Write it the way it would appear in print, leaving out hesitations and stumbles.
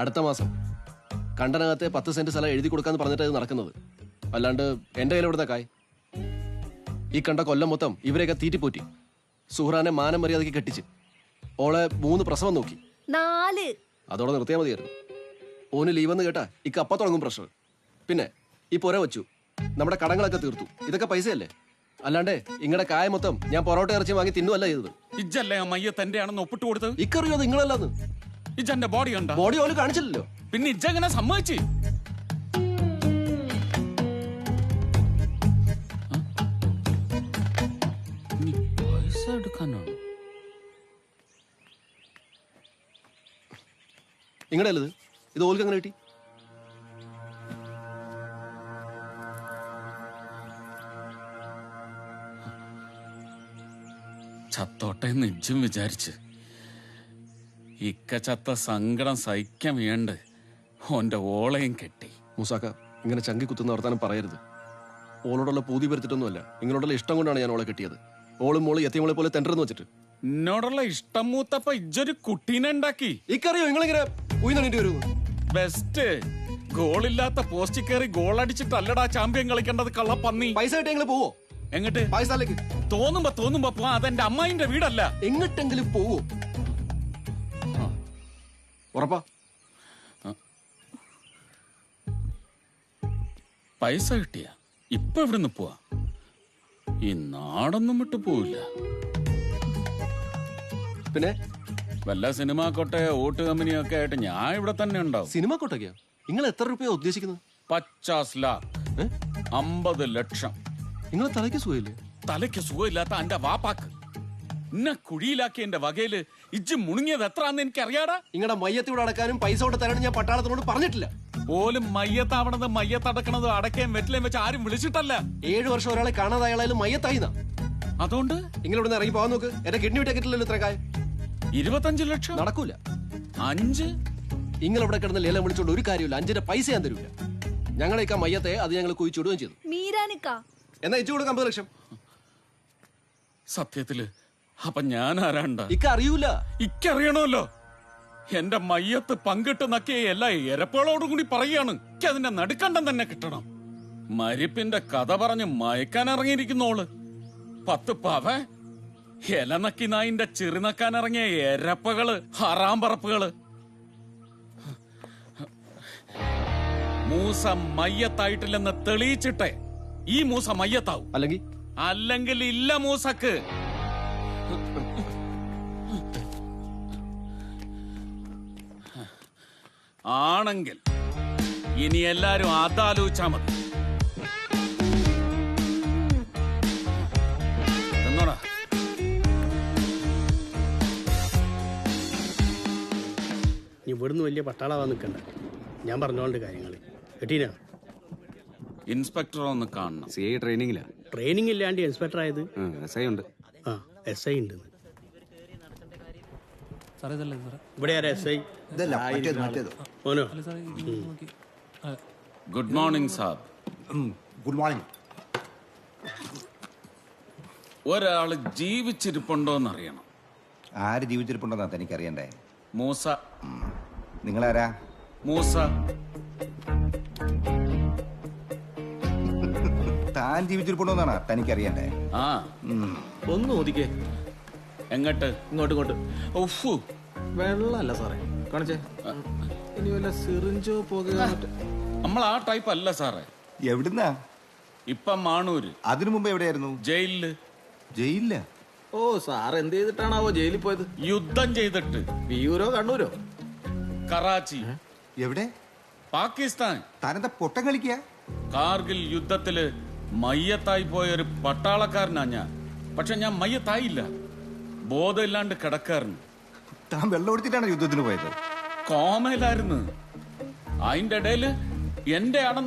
അടുത്ത മാസം കണ്ടനകത്തെ 10 സെന്റ് സ്ഥലം എഴുതി കൊടുക്കാന്ന് പറഞ്ഞിട്ട് ഇത് നടക്കുന്നത്. അല്ലാണ്ട് എന്റെ കയ്യിൽ എവിടുന്ന കായ്? ഈ കണ്ട കൊല്ലം മൊത്തം ഇവരെയൊക്കെ തീറ്റിപ്പോറ്റി. സുഹ്റാനെ മാനം മര്യാദയ്ക്ക് കെട്ടിച്ച് ഓളെ 3 പ്രസവം നോക്കി. 4 അതോടെ നിർത്തിയാൽ മതിയായിരുന്നു. ഓന് ലീവെന്ന് കേട്ടാ ഈ കപ്പ തുടങ്ങും പ്രഷർ. പിന്നെ ഈ പുര വെച്ചു, നമ്മുടെ കടങ്ങളൊക്കെ തീർത്തു. ഇതൊക്കെ പൈസയല്ലേ? അല്ലാണ്ടേ ഇങ്ങടെ കായ മൊത്തം ഞാൻ പൊറോട്ട ഇറച്ചി വാങ്ങി തിന്നുവല്ല ചെയ്തത്. ഇജ്ജല്ലേ ആ മയ്യ തന്റെ ആണെന്ന് ഒപ്പിട്ട് കൊടുത്തത്? ഇക്കറിയോ നിങ്ങളല്ലാന്ന്? ഇജ്ജന്റെ ബോഡി ഉണ്ടോ? ബോഡി ഓല് കാണിച്ചില്ലല്ലോ. പിന്നെ ഇജ്ജെങ്ങനെ സമ്മതിച്ച്? പൈസ എടുക്കാനാണ് നിങ്ങളുടെ അല്ലത്? ഇത് ഓൽക്ക് അങ്ങനെ കിട്ടി? ചത്തോട്ടെന്ന് ഇജ്ജും വിചാരിച്ച് ഇക്ക ചത്ത സങ്കടം സഹിക്കാൻ വേണ്ട ഓന്റെ ഓളയും കെട്ടി. മൂസാക്ക, ഇങ്ങനെ ചങ്കി കുത്തുന്ന വർത്താനം പറയരുത്. ഓളോടുള്ള പൂതി വരുത്തിട്ടൊന്നുമല്ല, നിങ്ങളോടുള്ള ഇഷ്ടം കൊണ്ടാണ് ഞാൻ ഓളെ കെട്ടിയത്. ഓളും മോള് യത്തിമോളെ പോലെ തെണ്ടെന്ന് വെച്ചിട്ട്. എന്നോടുള്ള ഇഷ്ടം മൂത്തപ്പ ഇജ്ജൊരു കുട്ടീനെ ഉണ്ടാക്കി. ഇക്കറിയോ നിങ്ങളിങ്ങനെ ഉയർന്നിട്ട് വരുന്നു? ബെസ്റ്റ്. ഗോളില്ലാത്ത പോസ്റ്റിൽ കയറി ഗോൾ അടിച്ചിട്ടല്ലടാ ചാമ്പ്യൻ കളിക്കേണ്ടത് കള്ളപ്പന്നി. പൈസ കിട്ടി നിങ്ങൾ പോവോ? എങ്ങട്ട്? പാകിസ്ഥാനിലേക്ക്. തോന്നുമ്പോ പോവാ. അതെന്റെ അമ്മായിന്റെ വീടല്ല. എങ്ങട്ടെങ്കിലും പോവോ? ഉറപ്പാ? പൈസ കിട്ടിയ ഇപ്പൊ ഇവിടുന്ന് പോവാ. ഈ നാടൊന്നും വിട്ടു പോവില്ല. പിന്നെ വല്ല സിനിമ കോട്ടെ ഓട്ട് കമ്പനിയൊക്കെ ആയിട്ട് ഞാൻ ഇവിടെ തന്നെ ഉണ്ടാവും. സിനിമ കോട്ടൊക്കെയാ? നിങ്ങൾ എത്ര രൂപയാ ഉദ്ദേശിക്കുന്നത്? 50 lakh. 50 ലക്ഷം. നിങ്ങളെ തലയ്ക്ക് സുഖമില്ലേ? തലയ്ക്ക് സുഖമില്ലാത്ത എന്റെ വാപ്പാക്ക് എന്നെ കുഴിയിലാക്കി എന്റെ വകയില് ഇജ്ജ് മുണുങ്ങിയത് എത്രാന്ന് എനിക്കറിയാടാ. നിങ്ങളുടെ മയ്യത്തിവിടെ അടക്കാനും പൈസ കൊണ്ട് തരാനും ഞാൻ പട്ടാളത്തിനോട് പറഞ്ഞിട്ടില്ല. പോലും മയ്യത്താവണത് മയ്യത്തടക്കണത് അടക്കയും വെറ്റിലേയും വെച്ച് ആരും വിളിച്ചിട്ടല്ല. 7 വർഷം ഒരാളെ കാണാതായാലും മയ്യത്തായിന്നാ. അതുകൊണ്ട് നിങ്ങളിവിടെ ഇറങ്ങി പോകാൻ നോക്ക്. എന്റെ കിഡ്നി വിട്ടേക്കിട്ടില്ലല്ലോ ഇത്ര കാര്യം. 25 ലക്ഷം നടക്കൂല. 5. നിങ്ങളിവിടെ കിടന്ന് ലേലം വിളിച്ചോണ്ട് ഒരു കാര്യമില്ല. 5ന്റെ പൈസ ഞാൻ തരൂല. ഞങ്ങളേക്കാ മയ്യത്തെ അത് ഞങ്ങൾ കുഴിച്ചിടുകയും ചെയ്തു. മീരാനിക്കാ എന്നാ ഇച്ചു കൊടുക്കാൻ 50 ലക്ഷം. സത്യത്തില് അപ്പൊ ഞാൻ ആരാണ്ട? ഇക്ക അറിയൂല. ഇക്കറിയണമല്ലോ. എന്റെ മയ്യത്ത് പങ്കിട്ട് നക്കിയ എല്ലാ എരപ്പുകളോടും കൂടി പറയാണ്. അതിന്റെ നടുക്കണ്ടം തന്നെ കിട്ടണം. മരിപ്പിന്റെ കഥ പറഞ്ഞ് മയക്കാൻ ഇറങ്ങിയിരിക്കുന്നോള് 10 പവ എലനക്കി നായിന്റെ ചെറുനക്കാൻ ഇറങ്ങിയ എരപ്പകള്, ഹറാമ്പറപ്പുകള്. മൂസ മയ്യത്തായിട്ടില്ലെന്ന് തെളിയിച്ചിട്ടെ ഈ മൂസ മയ്യത്താവും. അല്ലെങ്കിൽ ഇല്ല മൂസക്ക്. ആണെങ്കിൽ ഇനി എല്ലാരും അതാലോചിച്ചാ മതി. എന്നോടാ ഇവിടുന്ന് വലിയ പട്ടാളാവാൻ നിൽക്കണ്ട. ഞാൻ പറഞ്ഞോണ്ട് കാര്യങ്ങൾ കേട്ടീനാ. ഇൻസ്പെക്ടർ ഒന്ന് കാണണം. CI ട്രെയിനിങ്ങിലാ. ട്രെയിനിങ് ഇല്ലാണ്ട് ഇൻസ്പെക്ടർ ആയത്? SI ഉണ്ട്. ആ, SI ഉണ്ട്. ഇവിടെ ആരാ SI? മോനോ? ഗുഡ് മോർണിംഗ് സാബ്. Good morning. ഒരാള് ജീവിച്ചിരിപ്പുണ്ടോന്നറിയണം. ആര് ജീവിച്ചിരിപ്പുണ്ടെന്നാ തനിക്കറിയണ്ടേ? മൂസ. നിങ്ങളാരാ? മൂസ. താൻ ജീവിച്ചിരിപ്പുണ്ടോന്നാണ് തനിക്കറിയണ്ടേ? ആ, ഒന്ന് ഒതുക്കേ. എങ്ങട്ട്? ഇങ്ങോട്ട്. ഉഫു, വെള്ളമല്ല സാറേ, കാണിച്ചേ. ഇനി വല്ല സിറിഞ്ചോ പോകുക. നമ്മൾ ആ ടൈപ്പ് അല്ല സാറേ. എവിടുന്നാ? ഇപ്പം മാണൂര്. അതിനു മുമ്പ് എവിടെയായിരുന്നു? ജയിലില്. ജയിലില്ല. ഓ, സാർ എന്ത് ചെയ്തിട്ടാണാവോ ജയിലിൽ പോയത്? യുദ്ധം ചെയ്തിട്ട്. വിയൂരോ കണ്ണൂരോ? കറാച്ചി. എവിടെ? പാകിസ്ഥാൻ. താനെന്താ പൊട്ടം കളിക്കുക? കാർഗിൽ യുദ്ധത്തില് മയ്യത്തായി പോയൊരു പട്ടാളക്കാരനാ ഞാൻ. പക്ഷെ ഞാൻ മയ്യത്തായില്ല, ബോധമില്ലാണ്ട് കിടക്കാറുണ്ട്. താൻ വെള്ളം കൊടുത്തിട്ടാണ് യുദ്ധത്തിന് പോയത്? കോമയിലായിരുന്നു. അതിന്റെ ഇടയില് എന്റെ ആണെന്ന്